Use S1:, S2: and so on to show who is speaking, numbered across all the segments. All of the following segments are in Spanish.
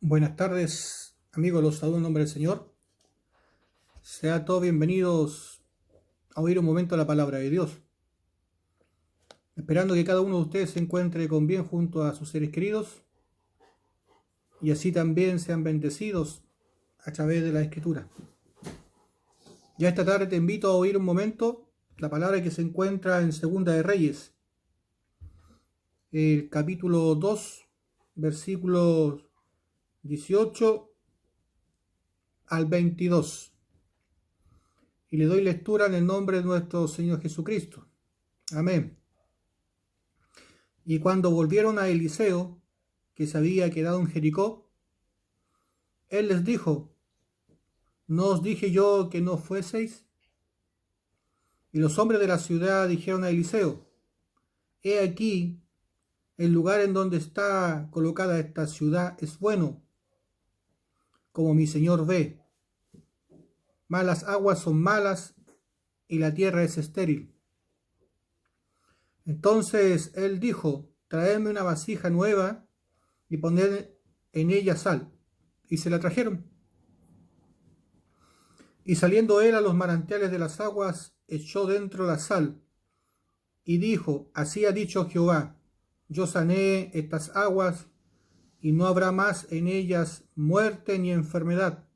S1: Buenas tardes, amigos, los saludo en nombre del Señor. Sean todos bienvenidos a oír un momento la palabra de Dios. Esperando que cada uno de ustedes se encuentre con bien junto a sus seres queridos y así también sean bendecidos a través de la Escritura. Ya esta tarde te invito a oír un momento la palabra que se encuentra en Segunda de Reyes, el capítulo 2, versículos 18 al 22. Y le doy lectura en el nombre de nuestro Señor Jesucristo. Amén. Y cuando volvieron a Eliseo, que se había quedado en Jericó, él les dijo: ¿no os dije yo que no fueseis? Y los hombres de la ciudad dijeron a Eliseo: he aquí, el lugar en donde está colocada esta ciudad es bueno, como mi señor ve. Mas las aguas son malas y la tierra es estéril. Entonces él dijo: traedme una vasija nueva y poned en ella sal. Y se la trajeron. Y saliendo él a los manantiales de las aguas, echó dentro la sal, y dijo: así ha dicho Jehová, yo sané estas aguas, y no habrá más en ellas muerte ni enfermedad.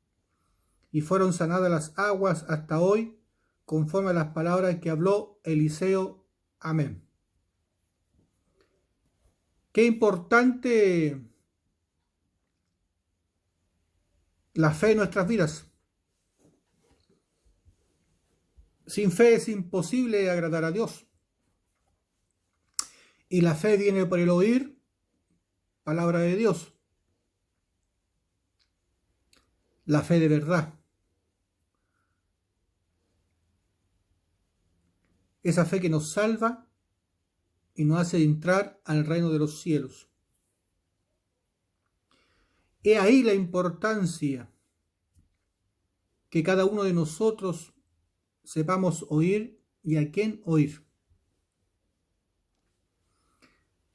S1: Y fueron sanadas las aguas hasta hoy, conforme a las palabras que habló Eliseo. Amén. Qué importante la fe en nuestras vidas. Sin fe es imposible agradar a Dios. Y la fe viene por el oír palabra de Dios. La fe de verdad. Esa fe que nos salva y nos hace entrar al reino de los cielos. He ahí la importancia que cada uno de nosotros sepamos oír y a quién oír.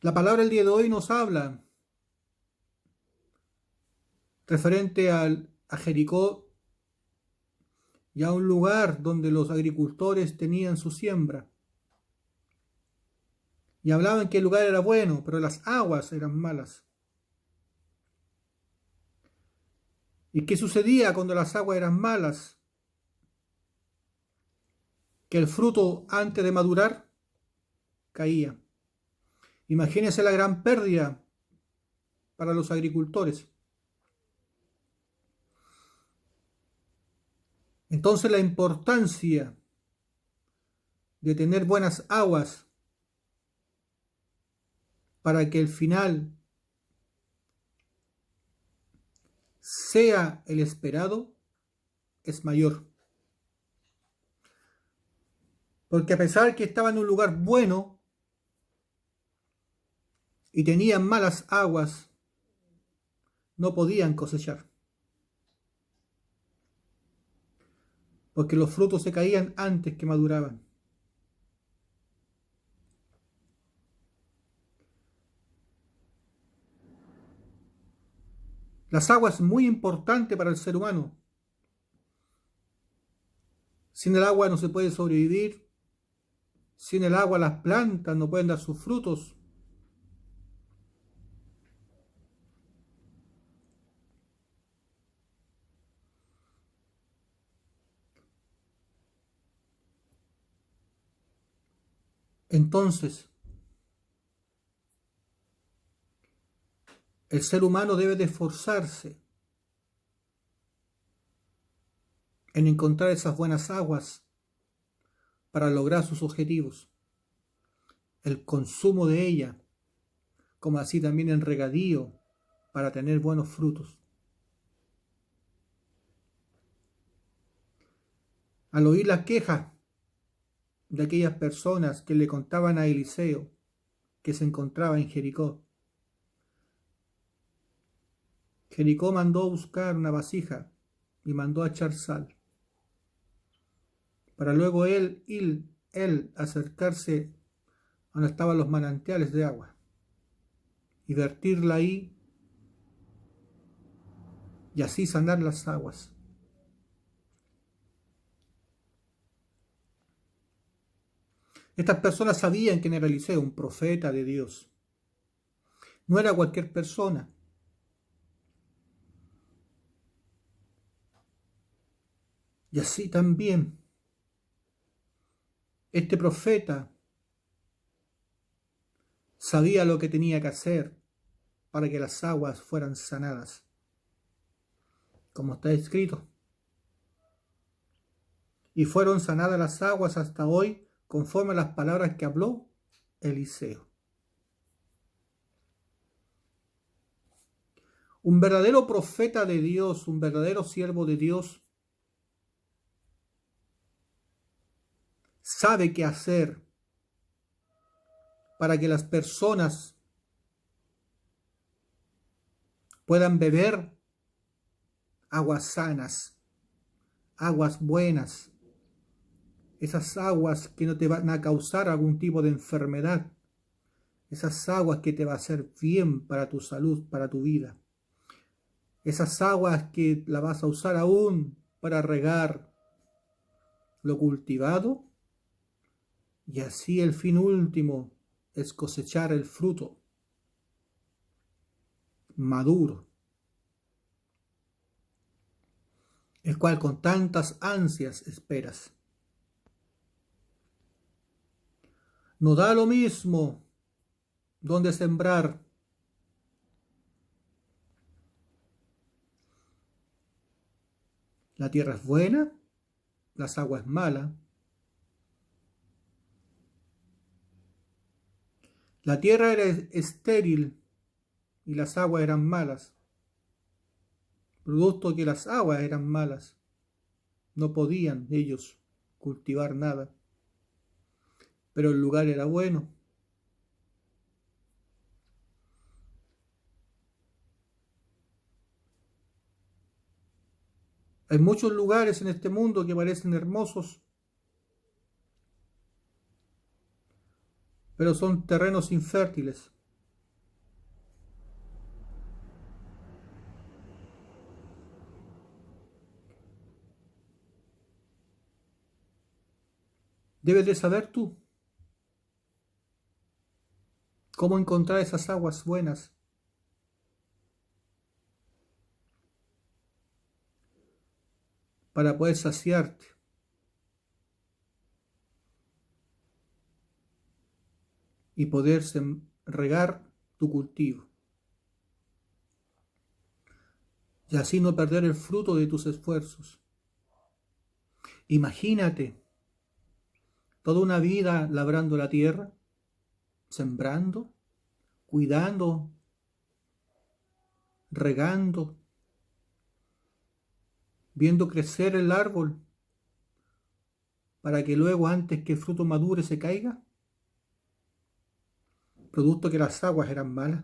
S1: La palabra del día de hoy nos habla referente a Jericó y a un lugar donde los agricultores tenían su siembra. Y hablaban que el lugar era bueno, pero las aguas eran malas. ¿Y qué sucedía cuando las aguas eran malas? Que el fruto, antes de madurar, caía. Imagínense la gran pérdida para los agricultores. Entonces la importancia de tener buenas aguas para que el final sea el esperado es mayor. Porque a pesar que estaban en un lugar bueno y tenían malas aguas, no podían cosechar. Porque los frutos se caían antes que maduraban. Las aguas es muy importante para el ser humano. Sin el agua no se puede sobrevivir. Sin el agua las plantas no pueden dar sus frutos. Entonces, el ser humano debe de esforzarse en encontrar esas buenas aguas para lograr sus objetivos. El consumo de ella, como así también el regadío para tener buenos frutos. Al oír las quejas de aquellas personas que le contaban a Eliseo que se encontraba en Jericó, Jericó mandó buscar una vasija y mandó a echar sal, para luego él acercarse a donde estaban los manantiales de agua y vertirla ahí y así sanar las aguas. Estas personas sabían quién era Eliseo, un profeta de Dios. No era cualquier persona. Y así también, este profeta sabía lo que tenía que hacer para que las aguas fueran sanadas, como está escrito. Y fueron sanadas las aguas hasta hoy, conforme a las palabras que habló Eliseo. Un verdadero profeta de Dios, un verdadero siervo de Dios, sabe qué hacer para que las personas puedan beber aguas sanas, aguas buenas, esas aguas que no te van a causar algún tipo de enfermedad, esas aguas que te va a hacer bien para tu salud, para tu vida, esas aguas que la vas a usar aún para regar lo cultivado, y así el fin último es cosechar el fruto maduro, el cual con tantas ansias esperas. No da lo mismo donde sembrar. La tierra es buena, las aguas es mala. La tierra era estéril y las aguas eran malas, producto que las aguas eran malas. No podían ellos cultivar nada, pero el lugar era bueno. Hay muchos lugares en este mundo que parecen hermosos, pero son terrenos infértiles. Debes de saber tú cómo encontrar esas aguas buenas para poder saciarte y poder regar tu cultivo, y así no perder el fruto de tus esfuerzos. Imagínate toda una vida labrando la tierra, sembrando, cuidando, regando, viendo crecer el árbol para que luego, antes que el fruto madure, se caiga, producto que las aguas eran malas.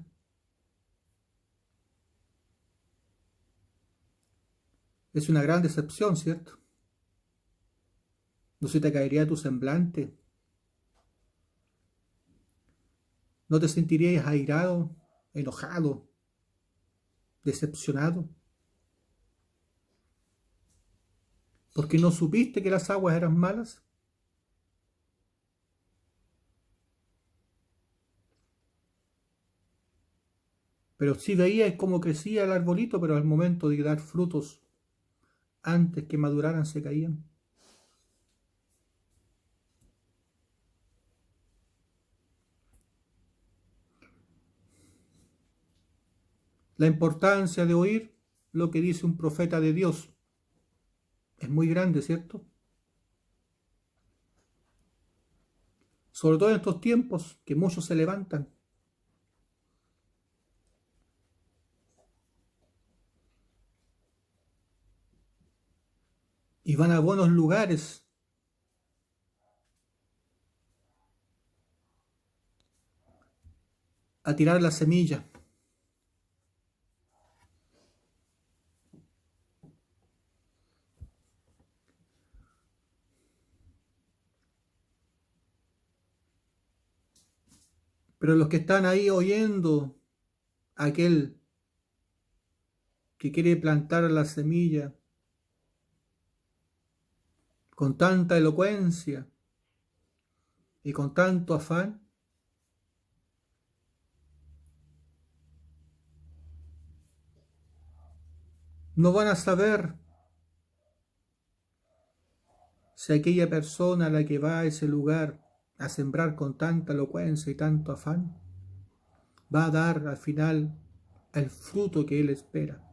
S1: Es una gran decepción, ¿cierto? No se te caería tu semblante, no te sentirías airado, enojado, decepcionado, porque no supiste que las aguas eran malas. Pero sí veías cómo crecía el arbolito, pero al momento de dar frutos, antes que maduraran, se caían. La importancia de oír lo que dice un profeta de Dios es muy grande, ¿cierto? Sobre todo en estos tiempos que muchos se levantan y van a buenos lugares a tirar la semilla. Pero los que están ahí oyendo a aquel que quiere plantar la semilla con tanta elocuencia y con tanto afán, no van a saber si aquella persona a la que va a ese lugar a sembrar con tanta elocuencia y tanto afán va a dar al final el fruto que él espera.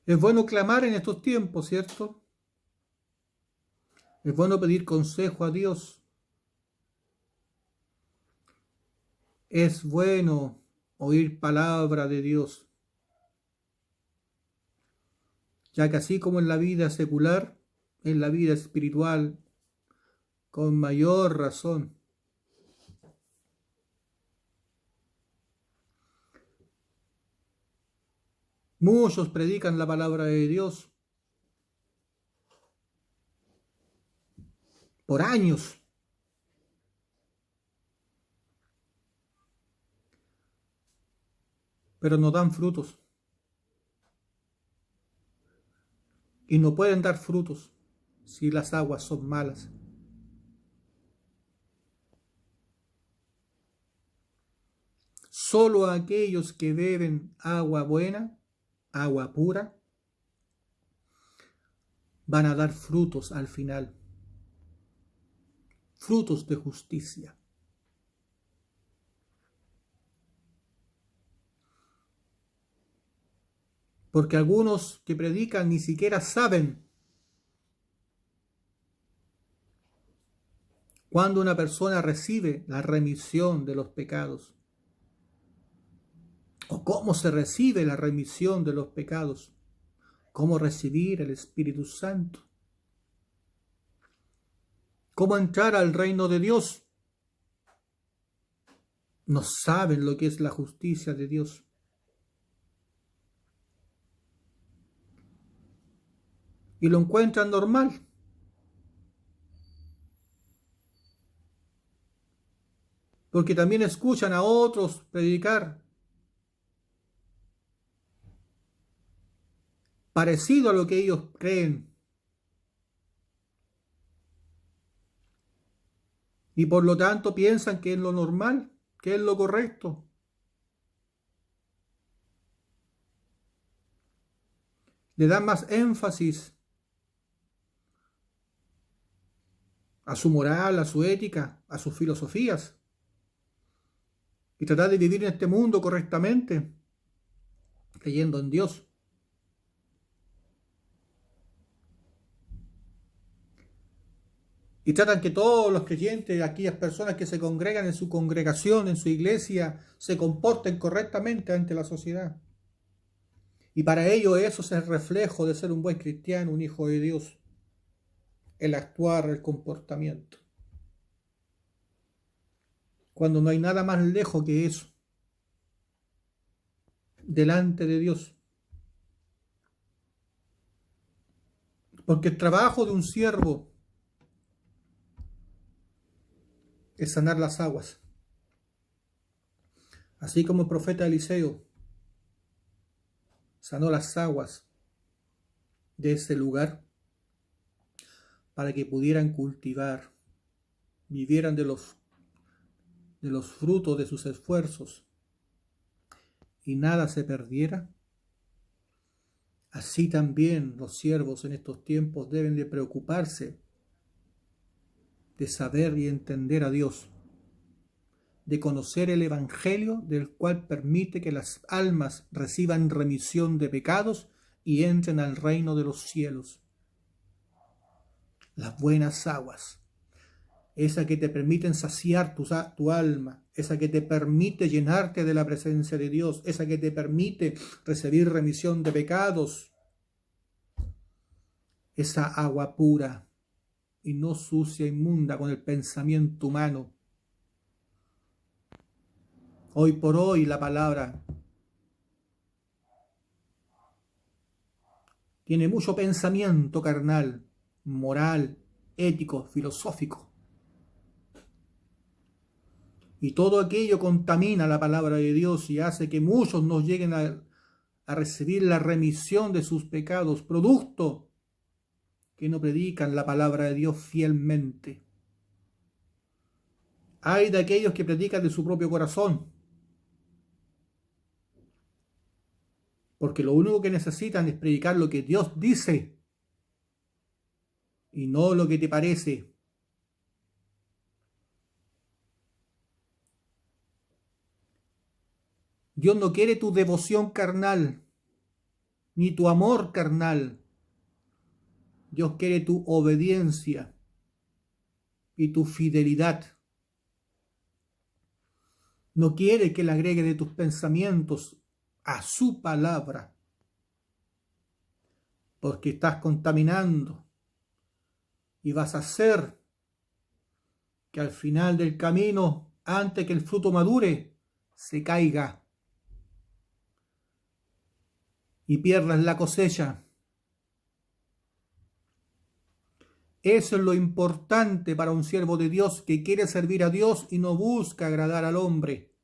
S1: Es bueno clamar en estos tiempos, ¿cierto? Es bueno pedir consejo a Dios. Es bueno oír palabra de Dios, ya que así como en la vida secular, en la vida espiritual, con mayor razón. Muchos predican la palabra de Dios por años, pero no dan frutos. Y no pueden dar frutos si las aguas son malas. Solo aquellos que beben agua buena, agua pura, van a dar frutos al final. Frutos de justicia. Porque algunos que predican ni siquiera saben cuando una persona recibe la remisión de los pecados o cómo se recibe la remisión de los pecados, cómo recibir el Espíritu Santo, cómo entrar al reino de Dios. No saben lo que es la justicia de Dios. Y lo encuentran normal. Porque también escuchan a otros predicar parecido a lo que ellos creen. Y por lo tanto piensan que es lo normal, que es lo correcto. Le dan más énfasis a su moral, a su ética, a sus filosofías. Y tratar de vivir en este mundo correctamente, creyendo en Dios. Y tratan que todos los creyentes, aquellas personas que se congregan en su congregación, en su iglesia, se comporten correctamente ante la sociedad. Y para ello eso es el reflejo de ser un buen cristiano, un hijo de Dios. El actuar, el comportamiento. Cuando no hay nada más lejos que eso, delante de Dios. Porque el trabajo de un siervo es sanar las aguas. Así como el profeta Eliseo sanó las aguas de ese lugar para que pudieran cultivar, vivieran de los frutos de sus esfuerzos y nada se perdiera. Así también los siervos en estos tiempos deben de preocuparse de saber y entender a Dios, de conocer el Evangelio del cual permite que las almas reciban remisión de pecados y entren al reino de los cielos. Las buenas aguas, esa que te permiten saciar tu alma, esa que te permite llenarte de la presencia de Dios, esa que te permite recibir remisión de pecados, esa agua pura y no sucia, inmunda con el pensamiento humano. Hoy por hoy la palabra tiene mucho pensamiento carnal, moral, ético, filosófico. Y todo aquello contamina la palabra de Dios y hace que muchos no lleguen a recibir la remisión de sus pecados, producto que no predican la palabra de Dios fielmente. Hay de aquellos que predican de su propio corazón, porque lo único que necesitan es predicar lo que Dios dice y no lo que te parece. Dios no quiere tu devoción carnal, ni tu amor carnal. Dios quiere tu obediencia y tu fidelidad. No quiere que le agregue de tus pensamientos a su palabra, porque estás contaminando y vas a hacer que al final del camino, antes que el fruto madure, se caiga y pierdas la cosecha. Eso es lo importante para un siervo de Dios que quiere servir a Dios y no busca agradar al hombre.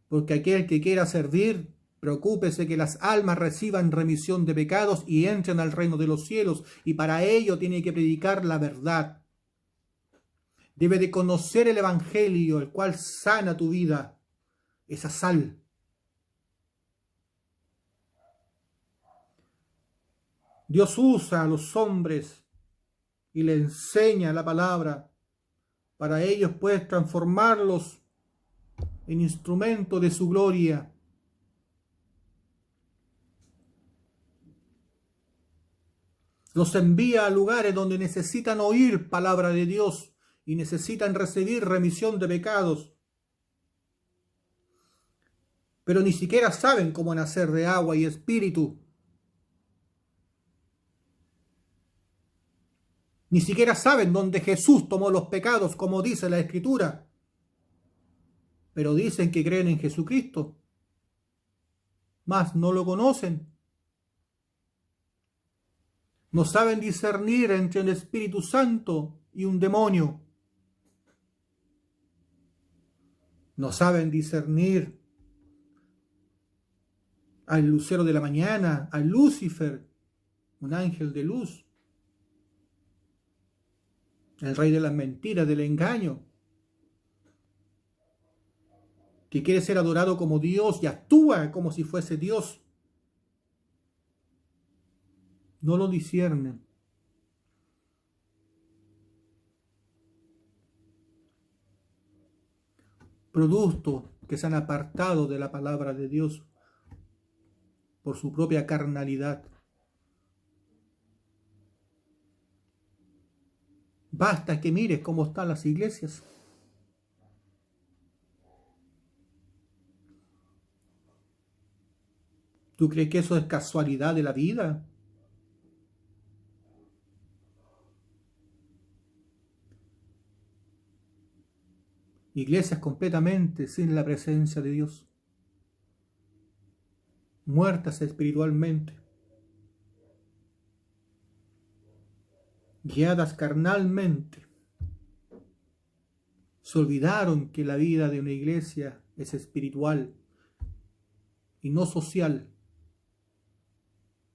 S1: Porque aquel que quiera servir, preocúpese que las almas reciban remisión de pecados y entren al reino de los cielos, y para ello tiene que predicar la verdad. Debe de conocer el Evangelio, el cual sana tu vida, esa sal. Dios usa a los hombres y le enseña la palabra para ellos, pues, transformarlos en instrumento de su gloria. Los envía a lugares donde necesitan oír palabra de Dios y necesitan recibir remisión de pecados. Pero ni siquiera saben cómo nacer de agua y espíritu. Ni siquiera saben dónde Jesús tomó los pecados, como dice la Escritura. Pero dicen que creen en Jesucristo, mas no lo conocen. No saben discernir entre el Espíritu Santo y un demonio. No saben discernir al lucero de la mañana, a Lucifer, un ángel de luz, el rey de las mentiras, del engaño, que quiere ser adorado como Dios y actúa como si fuese Dios. No lo disciernen. Producto que se han apartado de la palabra de Dios por su propia carnalidad. Basta que mires cómo están las iglesias. ¿Tú crees que eso es casualidad de la vida? Iglesias completamente sin la presencia de Dios, muertas espiritualmente, guiadas carnalmente. Se olvidaron que la vida de una iglesia es espiritual y no social,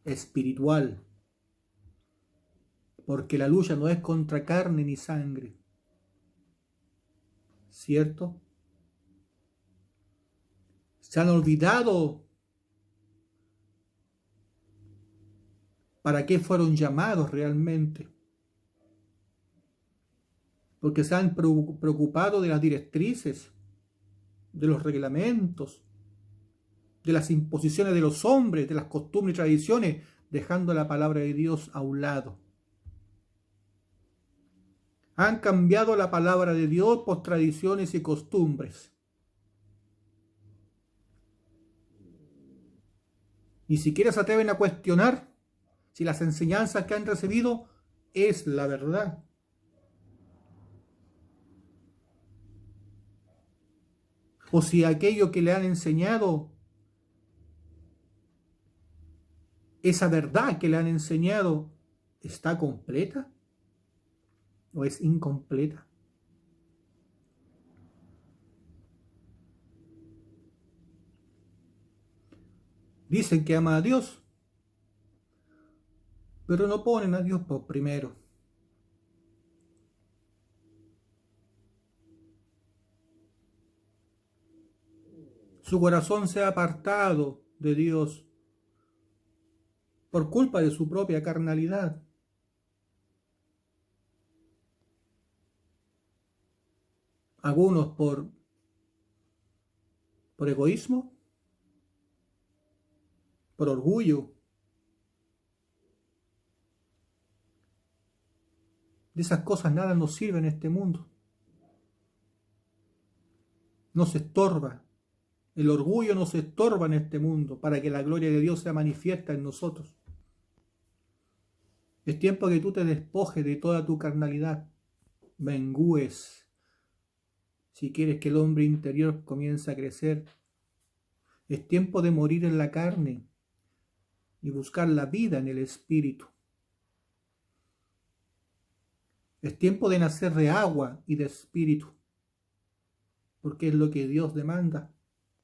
S1: espiritual, porque la lucha no es contra carne ni sangre, ¿cierto? Se han olvidado para qué fueron llamados realmente, porque se han preocupado de las directrices, de los reglamentos, de las imposiciones de los hombres, de las costumbres y tradiciones, dejando la palabra de Dios a un lado. Han cambiado la palabra de Dios por tradiciones y costumbres. Ni siquiera se atreven a cuestionar si las enseñanzas que han recibido es la verdad. O si aquello que le han enseñado, esa verdad que le han enseñado, ¿está completa o es incompleta? Dicen que aman a Dios, pero no ponen a Dios por primero. Su corazón se ha apartado de Dios por culpa de su propia carnalidad. Algunos por egoísmo, por orgullo. De esas cosas nada nos sirve en este mundo. Nos estorba. El orgullo nos estorba en este mundo para que la gloria de Dios sea manifiesta en nosotros. Es tiempo que tú te despojes de toda tu carnalidad. Mengúes. Si quieres que el hombre interior comience a crecer. Es tiempo de morir en la carne y buscar la vida en el espíritu. Es tiempo de nacer de agua y de espíritu, porque es lo que Dios demanda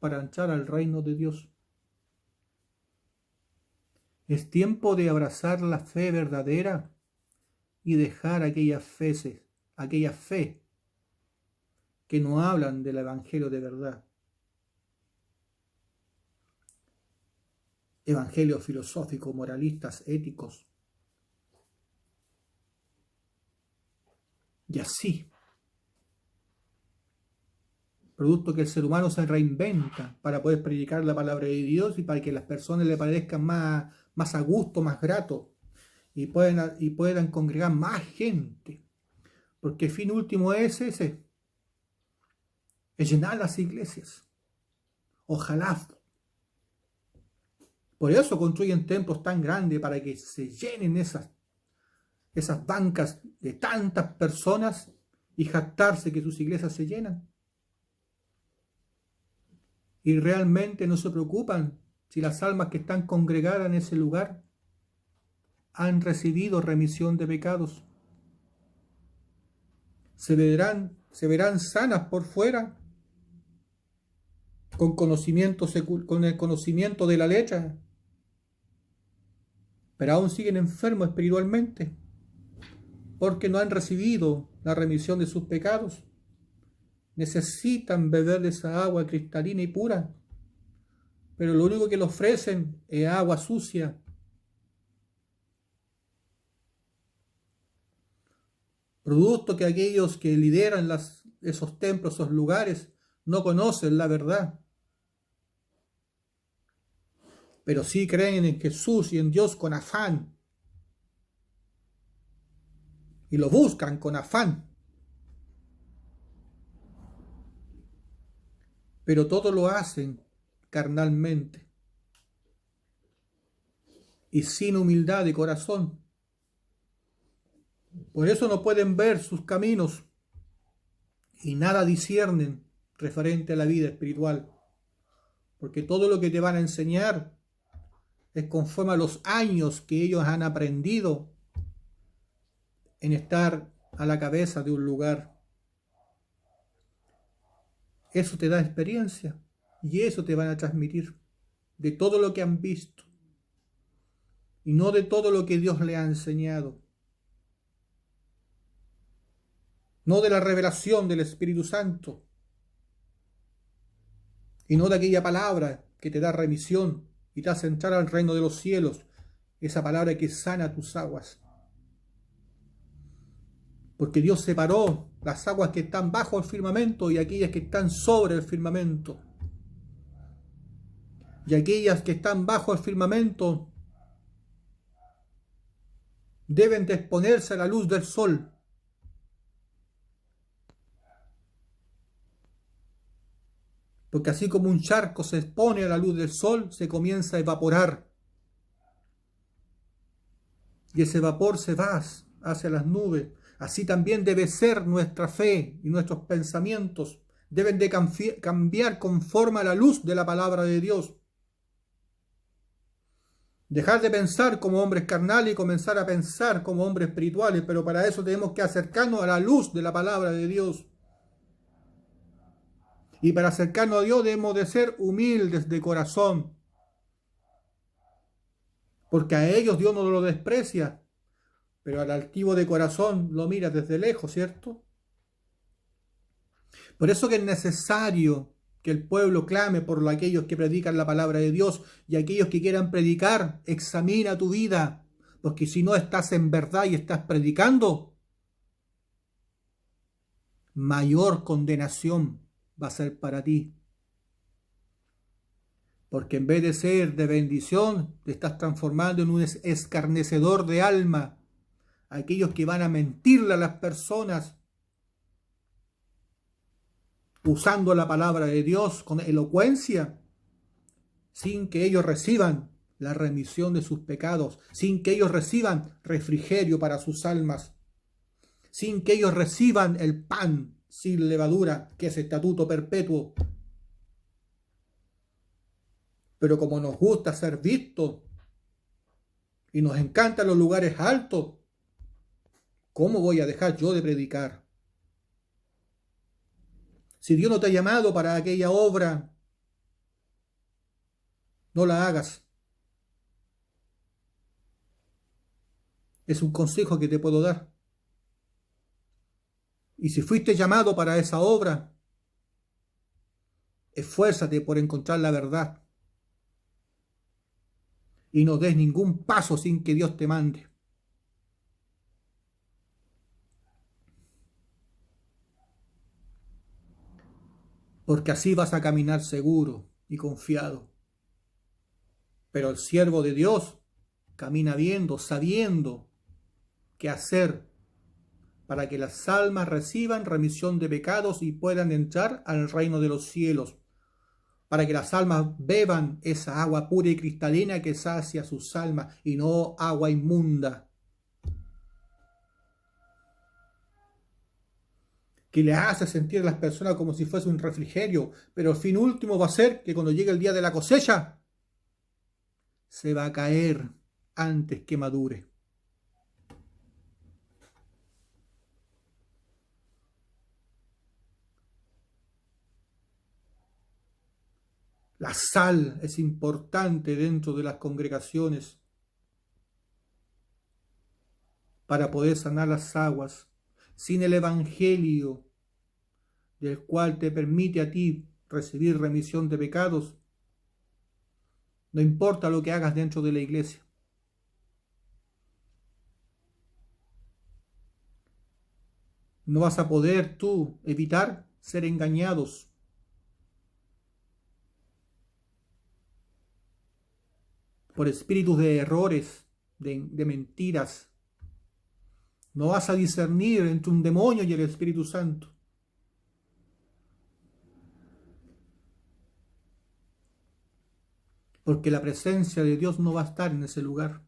S1: para entrar al reino de Dios. Es tiempo de abrazar la fe verdadera y dejar aquella fe que no hablan del evangelio de verdad. Evangelios filosóficos, moralistas, éticos. Y así, producto que el ser humano se reinventa para poder predicar la palabra de Dios y para que las personas le parezcan más a gusto, más grato, y puedan congregar más gente. Porque el fin último es ese, es llenar las iglesias. Ojalá. Por eso construyen templos tan grandes, para que se llenen esas bancas de tantas personas y jactarse que sus iglesias se llenan. Y realmente no se preocupan si las almas que están congregadas en ese lugar han recibido remisión de pecados. Se verán sanas por fuera, con el conocimiento de la letra, pero aún siguen enfermos espiritualmente, porque no han recibido la remisión de sus pecados. Necesitan beber de esa agua cristalina y pura, pero lo único que le ofrecen es agua sucia. Producto que aquellos que lideran esos templos, esos lugares, no conocen la verdad, pero sí creen en Jesús y en Dios con afán, y lo buscan con afán, pero todo lo hacen carnalmente y sin humildad de corazón. Por eso no pueden ver sus caminos y nada disciernen referente a la vida espiritual, porque todo lo que te van a enseñar es conforme a los años que ellos han aprendido en estar a la cabeza de un lugar. Eso te da experiencia y eso te van a transmitir de todo lo que han visto y no de todo lo que Dios le ha enseñado. No de la revelación del Espíritu Santo y no de aquella palabra que te da remisión y te hace entrar al reino de los cielos, esa palabra que sana tus aguas. Porque Dios separó las aguas que están bajo el firmamento y aquellas que están sobre el firmamento. Y aquellas que están bajo el firmamento deben de exponerse a la luz del sol. Porque así como un charco se expone a la luz del sol, se comienza a evaporar. Y ese vapor se va hacia las nubes. Así también debe ser nuestra fe y nuestros pensamientos. Deben de cambiar conforme a la luz de la palabra de Dios. Dejar de pensar como hombres carnales y comenzar a pensar como hombres espirituales. Pero para eso tenemos que acercarnos a la luz de la palabra de Dios. Y para acercarnos a Dios debemos de ser humildes de corazón. porque a ellos Dios no lo desprecia, pero al altivo de corazón lo mira desde lejos, ¿cierto? Por eso que es necesario que el pueblo clame por aquellos que predican la palabra de Dios, y aquellos que quieran predicar, examina tu vida, porque si no estás en verdad y estás predicando, mayor condenación va a ser para ti. Porque en vez de ser de bendición, te estás transformando en un escarnecedor de alma. Aquellos que van a mentirle a las personas, usando la palabra de Dios con elocuencia, sin que ellos reciban la remisión de sus pecados, sin que ellos reciban refrigerio para sus almas, sin que ellos reciban el pan sin levadura, que es estatuto perpetuo. Pero como nos gusta ser vistos y nos encantan los lugares altos, ¿cómo voy a dejar yo de predicar? Si Dios no te ha llamado para aquella obra, no la hagas. Es un consejo que te puedo dar. Y si fuiste llamado para esa obra, esfuérzate por encontrar la verdad. Y no des ningún paso sin que Dios te mande. Porque así vas a caminar seguro y confiado. Pero el siervo de Dios camina viendo, sabiendo qué hacer para que las almas reciban remisión de pecados y puedan entrar al reino de los cielos, para que las almas beban esa agua pura y cristalina que sacia sus almas y no agua inmunda, que le hace sentir a las personas como si fuese un refrigerio, pero el fin último va a ser que cuando llegue el día de la cosecha, se va a caer antes que madure. La sal es importante dentro de las congregaciones para poder sanar las aguas. Sin el Evangelio, del cual te permite a ti recibir remisión de pecados, no importa lo que hagas dentro de la iglesia. No vas a poder tú evitar ser engañados por espíritus de errores, de mentiras. No vas a discernir entre un demonio y el Espíritu Santo. Porque la presencia de Dios no va a estar en ese lugar.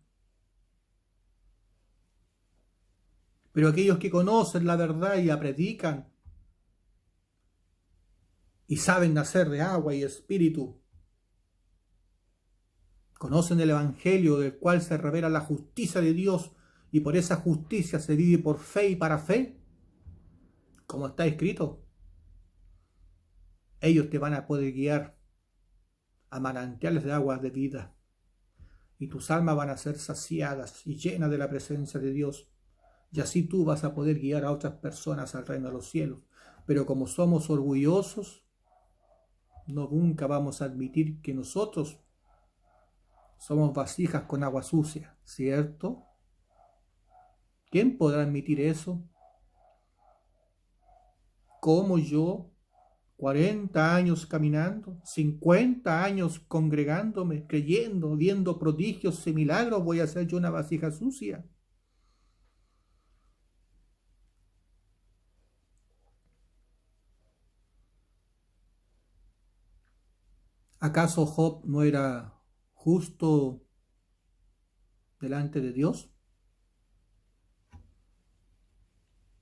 S1: Pero aquellos que conocen la verdad y la predican y saben nacer de agua y espíritu, conocen el Evangelio del cual se revela la justicia de Dios y por esa justicia se vive por fe y para fe, como está escrito, ellos te van a poder guiar a manantiales de aguas de vida y tus almas van a ser saciadas y llenas de la presencia de Dios. Y así tú vas a poder guiar a otras personas al reino de los cielos. Pero como somos orgullosos, nunca vamos a admitir que nosotros somos vasijas con agua sucia, ¿cierto? ¿Quién podrá admitir eso? ¿Cómo yo, 40 años caminando, 50 años congregándome, creyendo, viendo prodigios y milagros, voy a ser yo una vasija sucia? ¿Acaso Job no era justo delante de Dios?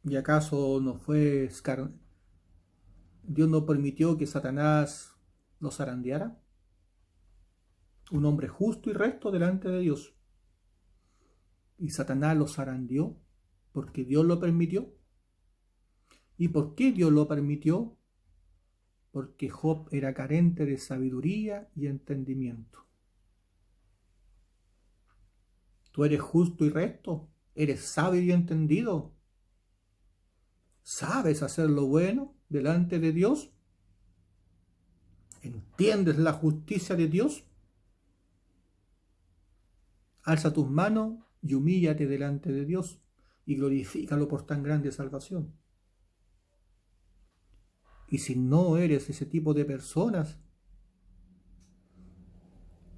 S1: ¿Y acaso no fue Dios no permitió que Satanás lo zarandeara? Un hombre justo y recto delante de Dios. Y Satanás lo zarandeó porque Dios lo permitió. ¿Y por qué Dios lo permitió? Porque Job era carente de sabiduría y entendimiento. Tú eres justo y recto, eres sabio y entendido. ¿Sabes hacer lo bueno delante de Dios? ¿Entiendes la justicia de Dios? Alza tus manos y humíllate delante de Dios y glorifícalo por tan grande salvación. Y si no eres ese tipo de personas,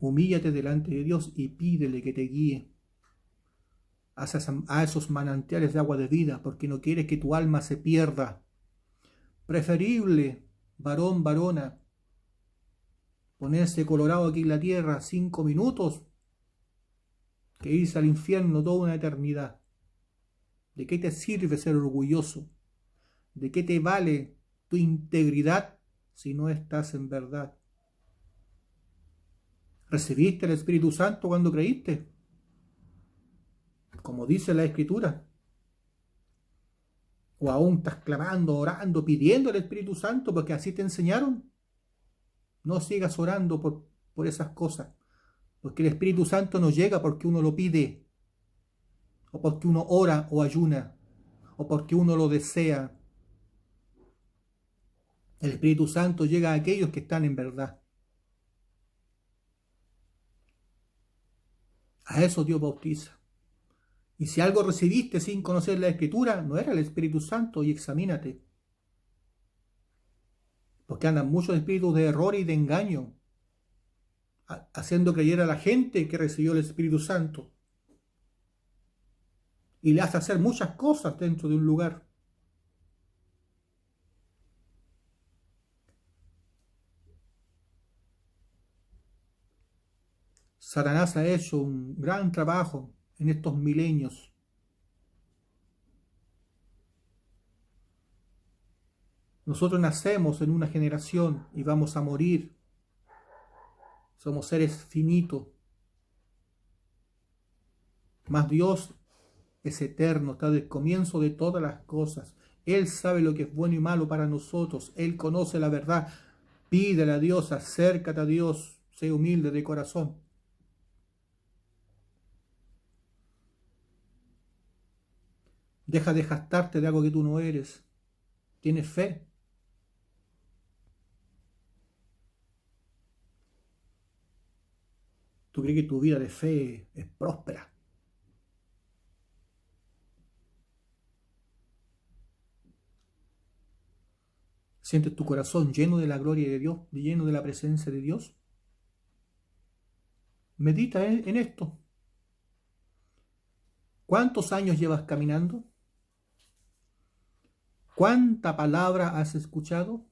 S1: humíllate delante de Dios y pídele que te guíe a esos manantiales de agua de vida, porque no quieres que tu alma se pierda. Preferible, varón, varona, ponerse colorado aquí en la tierra 5 minutos que irse al infierno toda una eternidad. ¿De qué te sirve ser orgulloso? ¿De qué te vale tu integridad si no estás en verdad? ¿Recibiste el Espíritu Santo cuando creíste? Como dice la Escritura. ¿O aún estás clamando, orando, pidiendo el Espíritu Santo porque así te enseñaron? No sigas orando por esas cosas, porque el Espíritu Santo no llega porque uno lo pide, o porque uno ora o ayuna, o porque uno lo desea. El Espíritu Santo llega a aquellos que están en verdad. A eso Dios bautiza. Y si algo recibiste sin conocer la Escritura, no era el Espíritu Santo, y examínate. Porque andan muchos espíritus de error y de engaño, haciendo creer a la gente que recibió el Espíritu Santo. Y le hace hacer muchas cosas dentro de un lugar. Satanás ha hecho un gran trabajo en estos milenios. Nosotros nacemos en una generación y vamos a morir. Somos seres finitos. Mas Dios es eterno, está desde el comienzo de todas las cosas. Él sabe lo que es bueno y malo para nosotros. Él conoce la verdad. Pídele a Dios, acércate a Dios, sé humilde de corazón. Deja de jactarte de algo que tú no eres. ¿Tienes fe? ¿Tú crees que tu vida de fe es próspera? ¿Sientes tu corazón lleno de la gloria de Dios, lleno de la presencia de Dios? Medita en esto. ¿Cuántos años llevas caminando? ¿Cuánta palabra has escuchado?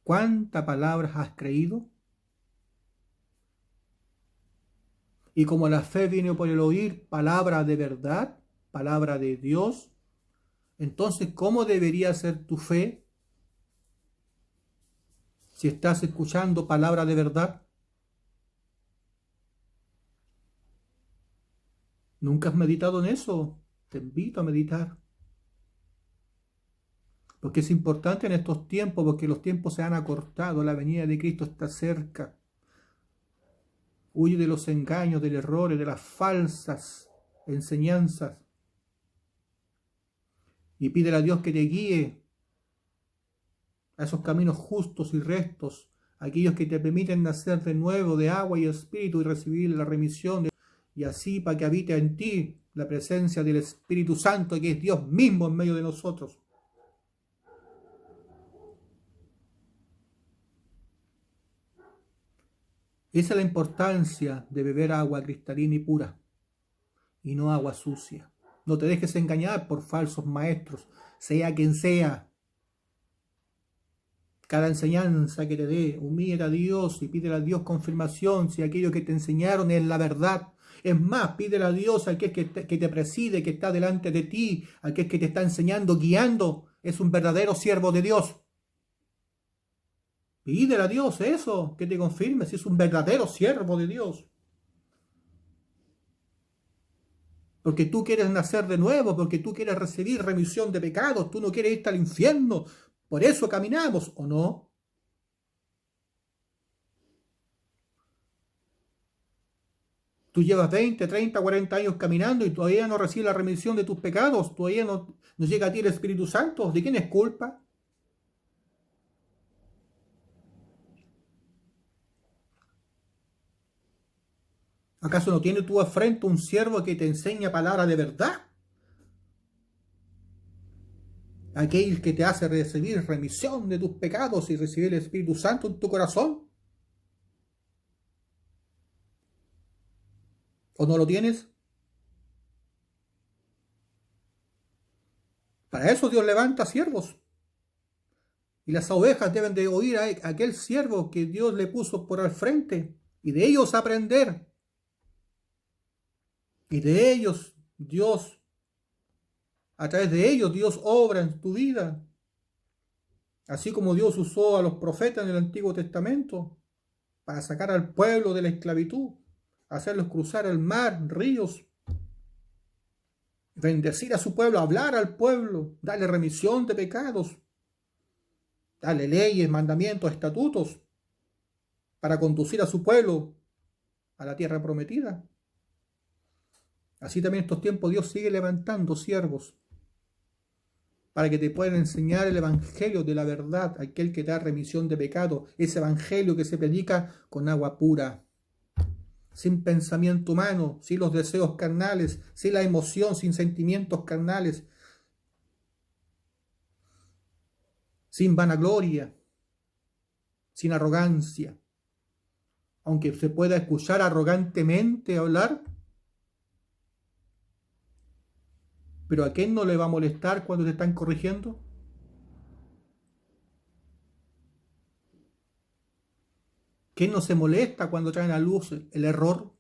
S1: ¿Cuánta palabra has creído? Y como la fe viene por el oír palabra de verdad, palabra de Dios, entonces, ¿cómo debería ser tu fe si estás escuchando palabra de verdad? ¿Nunca has meditado en eso? Te invito a meditar. Porque es importante en estos tiempos, porque los tiempos se han acortado, la venida de Cristo está cerca. Huye de los engaños, del error, de las falsas enseñanzas. Y pídele a Dios que te guíe a esos caminos justos y rectos, aquellos que te permiten nacer de nuevo de agua y espíritu y recibir la remisión. Y así para que habite en ti la presencia del Espíritu Santo, que es Dios mismo en medio de nosotros. Esa es la importancia de beber agua cristalina y pura, y no agua sucia. No te dejes engañar por falsos maestros, sea quien sea. Cada enseñanza que te dé, humilla a Dios y pídele a Dios confirmación si aquello que te enseñaron es la verdad. Es más, pídele a Dios a aquel que te preside, que está delante de ti, a aquel que te está enseñando, guiando, es un verdadero siervo de Dios. Pídele a Dios eso, que te confirme si es un verdadero siervo de Dios. Porque tú quieres nacer de nuevo, porque tú quieres recibir remisión de pecados, tú no quieres irte al infierno. Por eso caminamos, ¿o no? Tú llevas 20, 30, 40 años caminando y todavía no recibes la remisión de tus pecados, todavía no llega a ti el Espíritu Santo. ¿De quién es culpa? ¿Acaso no tiene tú al frente un siervo que te enseña palabra de verdad? Aquel que te hace recibir remisión de tus pecados y recibir el Espíritu Santo en tu corazón. ¿O no lo tienes? Para eso Dios levanta siervos. Y las ovejas deben de oír a aquel siervo que Dios le puso por al frente y de ellos aprender. Y de ellos Dios, a través de ellos Dios obra en tu vida. Así como Dios usó a los profetas en el Antiguo Testamento para sacar al pueblo de la esclavitud, hacerlos cruzar el mar, ríos, bendecir a su pueblo, hablar al pueblo, darle remisión de pecados, darle leyes, mandamientos, estatutos, para conducir a su pueblo a la tierra prometida. Así también en estos tiempos Dios sigue levantando siervos para que te puedan enseñar el evangelio de la verdad, aquel que da remisión de pecado, ese evangelio que se predica con agua pura, sin pensamiento humano, sin los deseos carnales, sin la emoción, sin sentimientos carnales, sin vanagloria, sin arrogancia. Aunque se pueda escuchar arrogantemente hablar, pero ¿a quién no le va a molestar cuando te están corrigiendo? ¿Quién no se molesta cuando traen a luz el error?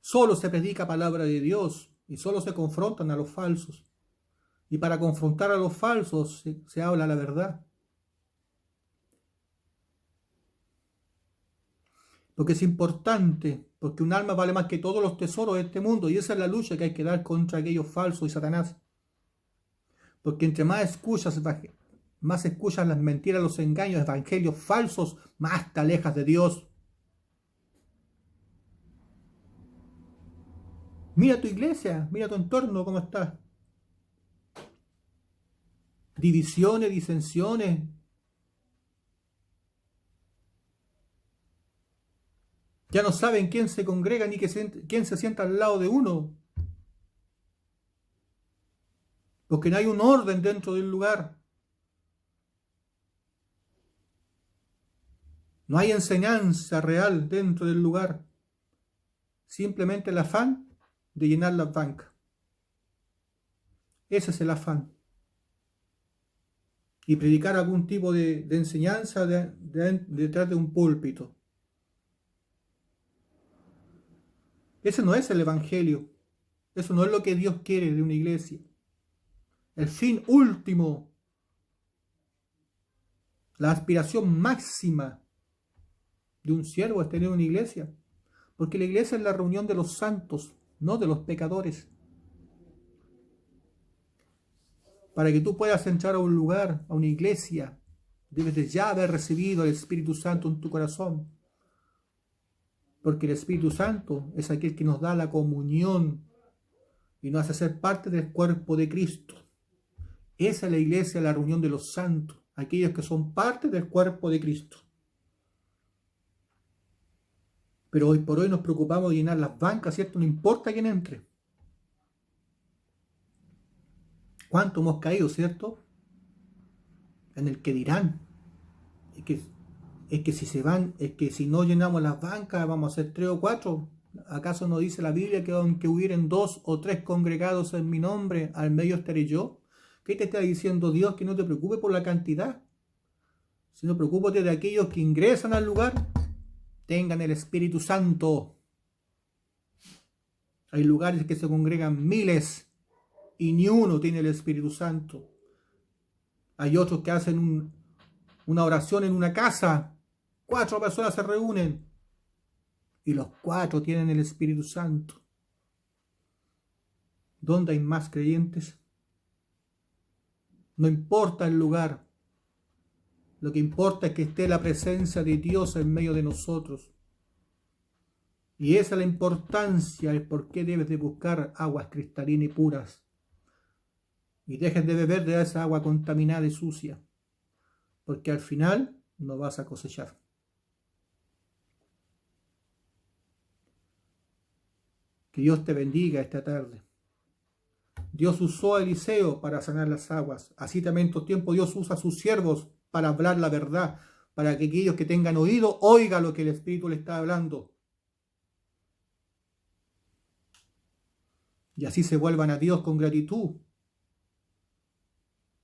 S1: Solo se predica palabra de Dios y solo se confrontan a los falsos. Y para confrontar a los falsos se habla la verdad. Porque es importante, porque un alma vale más que todos los tesoros de este mundo, y esa es la lucha que hay que dar contra aquellos falsos y Satanás. Porque entre más escuchas las mentiras, los engaños, evangelios falsos, más te alejas de Dios. Mira tu iglesia, mira tu entorno, cómo está. Divisiones, disensiones. Ya no saben quién se congrega ni quién se sienta al lado de uno. Porque no hay un orden dentro del lugar. No hay enseñanza real dentro del lugar. Simplemente el afán de llenar las bancas. Ese es el afán. Y predicar algún tipo de enseñanza detrás de un púlpito. Ese no es el evangelio. Eso no es lo que Dios quiere de una iglesia. El fin último, la aspiración máxima de un siervo es tener una iglesia. Porque la iglesia es la reunión de los santos, no de los pecadores. Para que tú puedas entrar a un lugar, a una iglesia, debes de ya haber recibido el Espíritu Santo en tu corazón. Porque el Espíritu Santo es aquel que nos da la comunión y nos hace ser parte del cuerpo de Cristo. Esa es la iglesia, la reunión de los santos, aquellos que son parte del cuerpo de Cristo. Pero hoy por hoy nos preocupamos de llenar las bancas, ¿cierto? No importa quién entre. ¿Cuánto hemos caído, cierto? En el que dirán. Es que si se van, es que si no llenamos las bancas vamos a ser 3 o 4. ¿Acaso no dice la Biblia que aunque hubieren 2 o 3 congregados en mi nombre, al medio estaré yo? ¿Qué te está diciendo Dios? Que no te preocupes por la cantidad, sino preocúpate de aquellos que ingresan al lugar, tengan el Espíritu Santo. Hay lugares que se congregan miles y ni uno tiene el Espíritu Santo. Hay otros que hacen una oración en una casa, 4 personas se reúnen y los 4 tienen el Espíritu Santo. ¿Dónde hay más creyentes? No importa el lugar, Lo que importa es que esté la presencia de Dios en medio de nosotros. Y esa es la importancia, el por qué debes de buscar aguas cristalinas y puras. Y dejes de beber de esa agua contaminada y sucia, porque al final no vas a cosechar. Que Dios te bendiga esta tarde. Dios usó a Eliseo para sanar las aguas. Así también en estos tiempos Dios usa a sus siervos para hablar la verdad, para que aquellos que tengan oído oigan lo que el Espíritu le está hablando. Y así se vuelvan a Dios con gratitud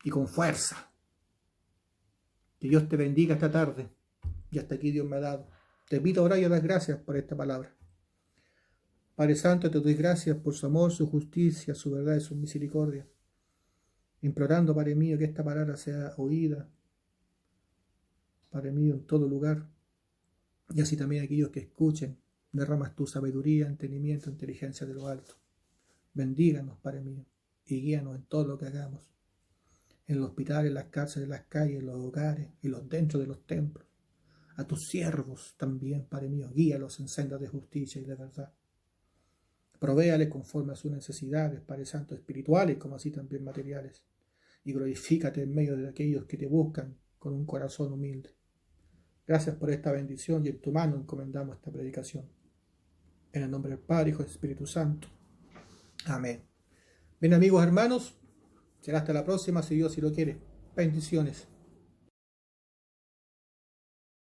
S1: y con fuerza. Que Dios te bendiga esta tarde. Y hasta aquí Dios me ha dado. Te pido ahora y a dar gracias por esta palabra. Padre Santo, te doy gracias por su amor, su justicia, su verdad y su misericordia. Implorando, Padre mío, que esta palabra sea oída, Padre mío, en todo lugar. Y así también aquellos que escuchen, derramas tu sabiduría, entendimiento, inteligencia de lo alto. Bendíganos, Padre mío, y guíanos en todo lo que hagamos. En los hospitales, en las cárceles, en las calles, en los hogares, y los dentro de los templos. A tus siervos también, Padre mío, guíalos en sendas de justicia y de verdad. Provéales conforme a sus necesidades, Padre Santo, espirituales como así también materiales. Y glorifícate en medio de aquellos que te buscan con un corazón humilde. Gracias por esta bendición y en tu mano encomendamos esta predicación. En el nombre del Padre, Hijo y Espíritu Santo. Amén. Bien, amigos, hermanos, será hasta la próxima, si Dios si lo quiere. Bendiciones.